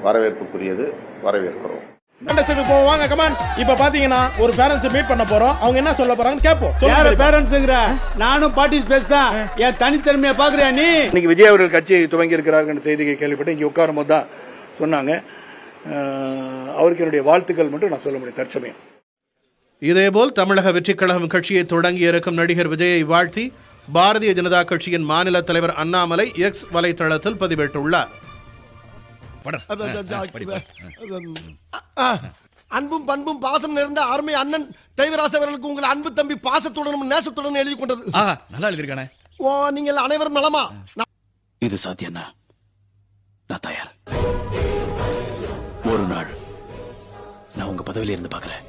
வரவேற்புக்குரியது, வரவேற்கிறோம். வாங்க கமான். இப்ப பாத்தீங்கன்னா ஒரு பேரண்ட்ஸ் மீட் பண்ண போறோம். அவங்க என்ன சொல்ல போறாங்கன்னு கேப்போம். யார பேரண்ட்ஸ்ங்கற? நானும் பார்ட்டிசிபேட்ஸ் தான். என் தனித்திறமையை பாக்குறியா நீ? இன்னைக்கு விஜய் அவர்கள் கட்சியை துவங்கி இருக்கிறார்கள் செய்தியை கேள்விப்பட்டு இங்க உட்காரும் போது தான் சொன்னாங்க. அவருக்கு என்னுடைய வாழ்த்துக்கள் மட்டும் நான் சொல்ல முடியும் தற்சமயம். இதேபோல் தமிழக வெற்றிக் கழகம் கட்சியை தொடங்கி இருக்கும் நடிகர் விஜயை வாழ்த்தி பாரதிய ஜனதா கட்சியின் மாநில தலைவர் அண்ணாமலை எக்ஸ் வலைதளத்தில் பதிவிட்டுள்ளார். அன்பும் பண்பும் பாசம் நிறைந்த அருமை அண்ணன் தெய்வராச அவர்களுக்கு உங்கள் அன்பு தம்பி பாசத்துடனும் நேசத்துடனும் எழுதி கொண்டது. நல்லா எழுதிருக்கானே. நீங்கள் அனைவரும் நலமா? இது சாத்தியம்னா நான் தயார். ஒரு நாள் நான் உங்க பதவியில இருந்து பாக்குறேன்.